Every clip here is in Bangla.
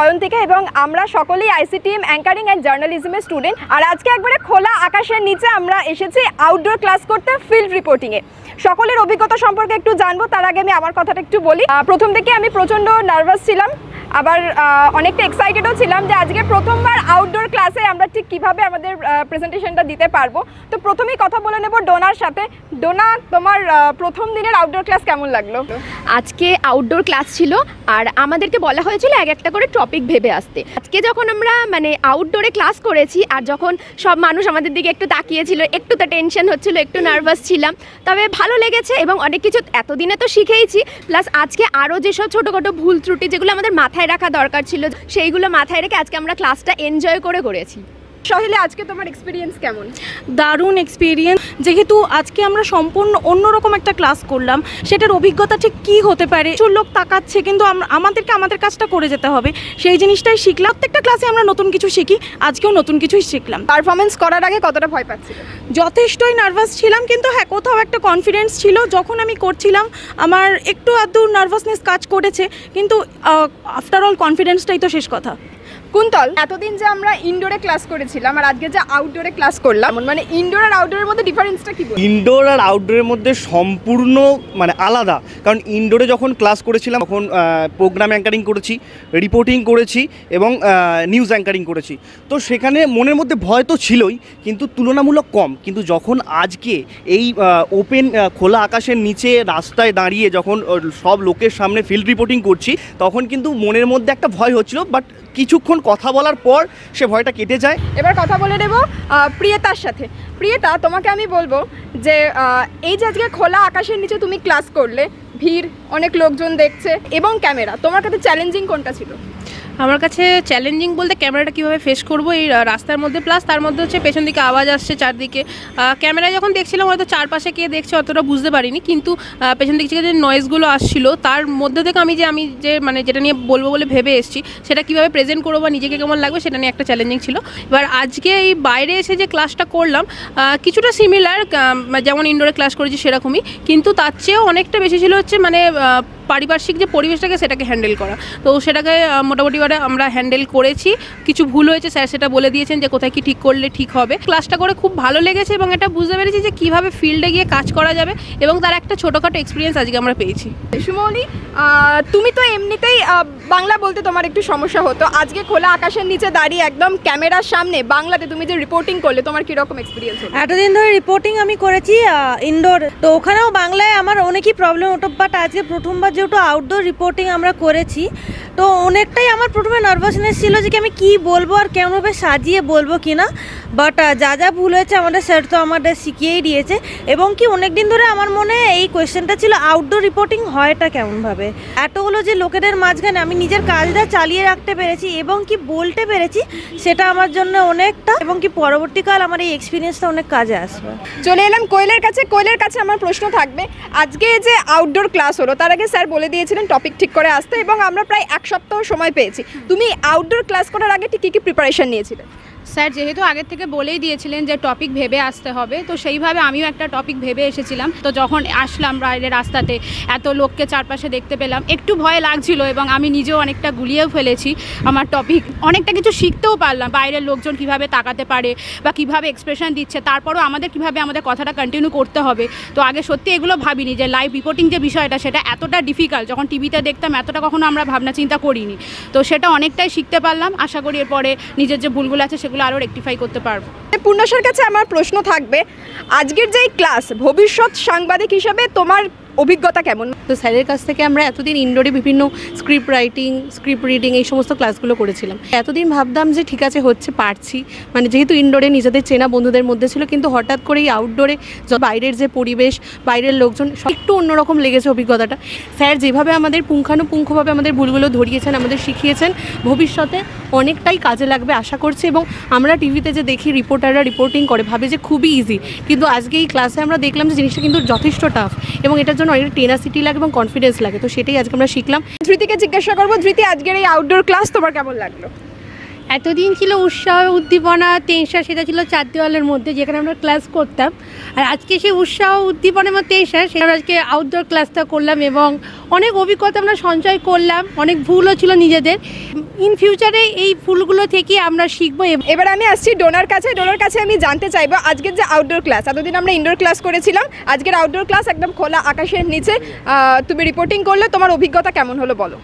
অয়ন্তিকা এবং আমরা সকলেই আইসিটিএম অ্যাঙ্কারিং অ্যান্ড জার্নালিজমের স্টুডেন্ট। আর আজকে একবারে খোলা আকাশের নিচে আমরা এসেছি আউটডোর ক্লাস করতে, ফিল্ড রিপোর্টিংয়ে। সকলের অভিজ্ঞতা সম্পর্কে একটু জানবো, তার আগে আমি আমার কথাটা একটু বলি। প্রথম থেকে আমি প্রচণ্ড নার্ভাস ছিলাম, আবার অনেকটা এক্সাইটেডও ছিলাম যে আজকে প্রথমবার আউটডোর ক্লাসে আমরা ঠিক কীভাবে আমাদের প্রেজেন্টেশনটা দিতে পারবো। তো প্রথমেই কথা বলে নেব ডোনার সাথে। ডোনা, তোমার প্রথম দিনের আউটডোর ক্লাস কেমন লাগলো? আজকে আউটডোর ক্লাস ছিল আর আমাদেরকে বলা হয়েছিল এক একটা করে টপিক ভেবে আসতে। আজকে যখন আমরা আউটডোরে ক্লাস করেছি আর যখন সব মানুষ আমাদের দিকে একটু তাকিয়েছিল, একটু তো টেনশন হচ্ছিল, একটু নার্ভাস ছিলাম, তবে ভালো লেগেছে এবং অনেক কিছু এতদিনে তো শিখেইছি। প্লাস আজকে আরও যেসব ছোটোখাটো ভুল ত্রুটি যেগুলো আমাদের মাথায় রাখা দরকার ছিল, সেইগুলো মাথায় রেখে আজকে আমরা ক্লাসটা এনজয় করেছি। সহেলি, আজকে তোমার এক্সপিরিয়েন্স কেমন? দারুণ এক্সপিরিয়েন্স। যেহেতু আজকে আমরা সম্পূর্ণ অন্যরকম একটা ক্লাস করলাম, সেটার অভিজ্ঞতা ঠিক কী হতে পারে, প্রচুর লোক তাকাচ্ছে কিন্তু আমাদেরকে আমাদের কাজটা করে যেতে হবে, সেই জিনিসটাই শিখলাম। প্রত্যেকটা ক্লাসে আমরা নতুন কিছু শিখি, আজকেও নতুন কিছুই শিখলাম। পারফরমেন্স করার আগে কতটা ভয় পাচ্ছিল? যথেষ্টই নার্ভাস ছিলাম, কিন্তু হ্যাঁ, কোথাও একটা কনফিডেন্স ছিল। যখন আমি করছিলাম আমার একটু আধটু নার্ভাসনেস কাজ করেছে, কিন্তু আফটার অল কনফিডেন্সটাই তো শেষ কথা। কুন্তল, এতদিন যে আমরা ইনডোরে ক্লাস করেছিলাম আর আজকে যে আউটডোরে ক্লাস করলাম, মানে ইনডোর আর আউটডোরের মধ্যে ডিফারেন্সটা কি? ইনডোর আর আউটডোরের মধ্যে সম্পূর্ণ আলাদা। কারণ ইনডোরে যখন ক্লাস করেছিলাম তখন প্রোগ্রাম অ্যাঙ্কারিং করেছি, রিপোর্টিং করেছি এবং নিউজ অ্যাঙ্কারিং করেছি। তো সেখানে মনের মধ্যে ভয় তো ছিলই, কিন্তু তুলনামূলক কম। কিন্তু যখন আজকে এই ওপেন খোলা আকাশের নিচে রাস্তায় দাঁড়িয়ে যখন সব লোকের সামনে ফিল্ড রিপোর্টিং করছি, তখন কিন্তু মনের মধ্যে একটা ভয় হচ্ছিল, বাট কিছুক্ষণ কথা বলার পর সে ভয়টা কেটে যায়। এবার কথা বলে নেব প্রিয়তার সাথে। প্রিয়তা, তোমাকে আমি বলবো যে এই যে আজকে খোলা আকাশের নিচে তুমি ক্লাস করলে, ভিড়, অনেক লোকজন দেখছে এবং ক্যামেরা, তোমার কাছে চ্যালেঞ্জিং কোনটা ছিল? আমার কাছে চ্যালেঞ্জিং বলতে ক্যামেরাটা কীভাবে ফেস করবো এই রাস্তার মধ্যে, প্লাস তার মধ্যে হচ্ছে পেছন দিকে আওয়াজ আসছে চারদিকে। ক্যামেরায় যখন দেখছিলাম হয়তো চারপাশে কে দেখছে অতটা বুঝতে পারিনি, কিন্তু পেছন দিক থেকে যে নয়েজগুলো আসছিলো তার মধ্যে থেকে আমি যে যেটা নিয়ে বলবো বলে ভেবে এসেছি, সেটা কীভাবে প্রেজেন্ট করবো বা নিজেকে কেমন লাগবে সেটা নিয়ে একটা চ্যালেঞ্জিং ছিল। এবার আজকে এই বাইরে এসে যে ক্লাসটা করলাম কিছুটা সিমিলার, যেমন ইনডোরে ক্লাস করেছি সেরকমই, কিন্তু তার চেয়েও অনেকটা বেশি ছিল হচ্ছে পারিপার্শ্বিক যে পরিবেশটাকে সেটাকে হ্যান্ডেল করা। তো সেটাকে মোটামুটিভাবে আমরা হ্যান্ডেল করেছি। কিছু ভুল হয়েছে, স্যার সেটা বলে দিয়েছেন যে কোথায় কি ঠিক করলে ঠিক হবে। ক্লাসটা করে খুব ভালো লেগেছে এবং এটা বুঝতে পেরেছি যে কীভাবে ফিল্ডে গিয়ে কাজ করা যাবে এবং তার একটা ছোটোখাটো এক্সপিরিয়েন্স আজকে আমরা পেয়েছি। সুমৌলি, তুমি তো এমনিতেই বাংলা বলতে তোমার একটু সমস্যা হতো, আজকে খোলা আকাশের নিচে দাঁড়িয়ে একদম ক্যামেরার সামনে বাংলাতে তুমি যে রিপোর্টিং করলে, তোমার কীরকম এক্সপিরিয়েন্স হলো? এতদিন ধরে রিপোর্টিং আমি করেছি ইনডোর, তো ওখানেও বাংলায় আমার অনেকই প্রবলেম হতো, বাট আজকে প্রথমবার যেহেতু আউটডোর রিপোর্টিং আমরা করেছি, তো অনেকটাই আমার প্রথমে নার্ভাসনেস ছিল যে আমি কী বলবো আর কেমনভাবে সাজিয়ে বলবো কি না, বাট যা ভুল হয়েছে আমাদের স্যার তো আমাদের শিখিয়েই দিয়েছে। এবং কি অনেক দিন ধরে আমার মনে এই কোয়েশ্চেনটা ছিল আউটডোর রিপোর্টিং হয়টা কেমনভাবে। এতগুলো যে লোকেদের মাঝখানে আমি নিজের কাজটা চালিয়ে রাখতে পেরেছি এবং কি বলতে পেরেছি, সেটা আমার জন্য অনেকটা, এবং কি পরবর্তীকাল আমার এই এক্সপিরিয়েন্সটা অনেক কাজে আসবে। চলে এলাম কোয়েলের কাছে। কোয়েলের কাছে আমার প্রশ্ন থাকবে, আজকে যে আউটডোর ক্লাস হলো তার আগে স্যার বলে দিয়েছিলেন টপিক ঠিক করে আসতে এবং আমরা প্রায় 1 সপ্তাহ সময় পেয়েছি। তুমি আউটডোর ক্লাস করার আগে ঠিক কী প্রিপারেশন নিয়েছিলে? স্যার যেহেতু আগের থেকে বলেই দিয়েছিলেন যে টপিক ভেবে আসতে হবে, তো সেইভাবে আমিও একটা টপিক ভেবে এসেছিলাম। তো যখন আসলাম বাইরে রাস্তাতে এত লোককে চারপাশে দেখতে পেলাম, একটু ভয় লাগছিল এবং আমি নিজেও অনেকটা গুলিয়েও ফেলেছি আমার টপিক। অনেকটা কিছু শিখতেও পারলাম, বাইরের লোকজন কিভাবে তাকাতে পারে বা কিভাবে এক্সপ্রেশন দিচ্ছে, তারপরও আমাদের কিভাবে আমাদের কথাটা কন্টিনিউ করতে হবে। তো আগে সত্যি এগুলো ভাবিনি যে লাইভ রিপোর্টিং যে বিষয়টা সেটা এতটা ডিফিকাল্ট, যখন টিভিতে দেখতাম এতটা কখনো আমরা ভাবনা চিন্তা করিনি। তো সেটা অনেকটাই শিখতে পারলাম। আশা করি এরপরে নিজের যে ভুলগুলো আছে সেগুলো আরও রেকটিফাই করতে পারবো। পূর্ণাশার কাছে আমার প্রশ্ন থাকবে, আজকের যেই ক্লাস, ভবিষ্যৎ সাংবাদিক হিসাবে তোমার অভিজ্ঞতা কেমন? তো স্যারের কাছ থেকে আমরা এতদিন ইনডোরে বিভিন্ন স্ক্রিপ্ট রাইটিং, স্ক্রিপ্ট রিডিং এই সমস্ত ক্লাসগুলো করেছিলাম। এতদিন ভাবতাম যে ঠিক আছে হচ্ছে পারছি, যেহেতু ইনডোরে নিজেদের চেনা বন্ধুদের মধ্যে ছিল, কিন্তু হঠাৎ করে এই আউটডোরে বাইরের যে পরিবেশ, বাইরের লোকজন, একটু অন্যরকম লেগেছে অভিজ্ঞতাটা। স্যার যেভাবে আমাদের পুঙ্খানুপুঙ্খভাবে আমাদের ভুলগুলো ধরিয়েছেন, আমাদের শিখিয়েছেন, ভবিষ্যতে অনেকটাই কাজে লাগবে আশা করছি। এবং আমরা টিভিতে যে দেখি রিপোর্টাররা রিপোর্টিং করে ভাবে যে খুবই ইজি, কিন্তু আজকে এই ক্লাসে আমরা দেখলাম যে জিনিসটা কিন্তু যথেষ্ট টাফ এবং এটার জন্য অনেক টেনাসিটি লাগে এবং কনফিডেন্স লাগে। তো সেটাই আজকে আমরা শিখলাম। ধৃতিকে জিজ্ঞাসা করবো, ধৃতি আজকের এই আউটডোর ক্লাস তোমার কেমন লাগলো? এতদিন ছিল উৎসাহ উদ্দীপনা টেনশন, সেটা ছিল চার দেওয়ালের মধ্যে যেখানে আমরা ক্লাস করতাম। আর আজকে সেই উৎসাহ উদ্দীপনা এবং টেনশন সেটা আজকে আউটডোর ক্লাসটা করলাম এবং অনেক অভিজ্ঞতা আমরা সঞ্চয় করলাম, অনেক ভুলও ছিল নিজেদের। ইন ফিউচারে এই ভুলগুলো থেকে আমরা শিখবো। এবার আমি আসছি ডোনার কাছে আমি জানতে চাইবো আজকের যে আউটডোর ক্লাস, এতদিন আমরা ইনডোর ক্লাস করেছিলাম, আজকের আউটডোর ক্লাস একদম খোলা আকাশের নিচে তুমি রিপোর্টিং করলে, তোমার অভিজ্ঞতা কেমন হলো বলো?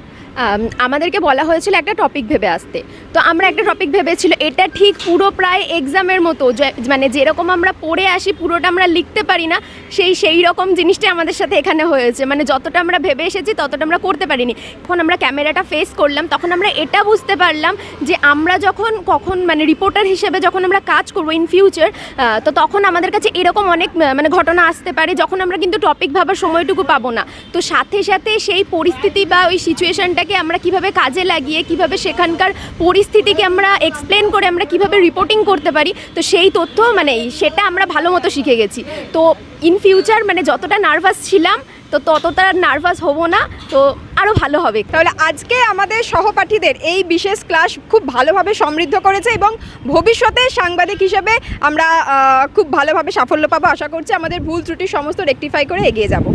আমাদেরকে বলা হয়েছিল একটা টপিক ভেবে আসতে, তো আমরা একটা টপিক ভেবেছিল, এটা ঠিক পুরো প্রায় এক্সামের মতো, মানে যেরকম আমরা পড়ে আসি পুরোটা আমরা লিখতে পারি না, সেই রকম জিনিসটাই আমাদের সাথে এখানে হয়েছে। মানে যতটা আমরা ভেবে এসেছি ততটা আমরা করতে পারিনি। যখন আমরা ক্যামেরাটা ফেস করলাম তখন আমরা এটা বুঝতে পারলাম যে আমরা কখন মানে রিপোর্টার হিসেবে যখন আমরা কাজ করবো ইন ফিউচার, তো তখন আমাদের কাছে এরকম অনেক মানে ঘটনা আসতে পারে যখন আমরা কিন্তু টপিক ভাবার সময়টুকু পাবো না। তো সাথে সাথে সেই পরিস্থিতি বা ওই সিচুয়েশনটাকে আমরা কিভাবে কাজে লাগিয়ে কিভাবে সেখানকার পরিস্থিতিকে আমরা এক্সপ্লেন করে আমরা কিভাবে রিপোর্টিং করতে পারি, তো সেই তথ্য মানে সেটা আমরা ভালো মতো শিখে গেছি। তো ইন ফিউচার মানে যতটা নার্ভাস ছিলাম তো ততটা নার্ভাস হব না, তো আরও ভালো হবে। তাহলে আজকে আমাদের সহপাঠীদের এই বিশেষ ক্লাস খুব ভালোভাবে সমৃদ্ধ করেছে এবং ভবিষ্যতে সাংবাদিক হিসেবে আমরা খুব ভালোভাবে সাফল্য পাবো আশা করছি। আমাদের ভুল ত্রুটি সমস্ত রেকটিফাই করে এগিয়ে যাব।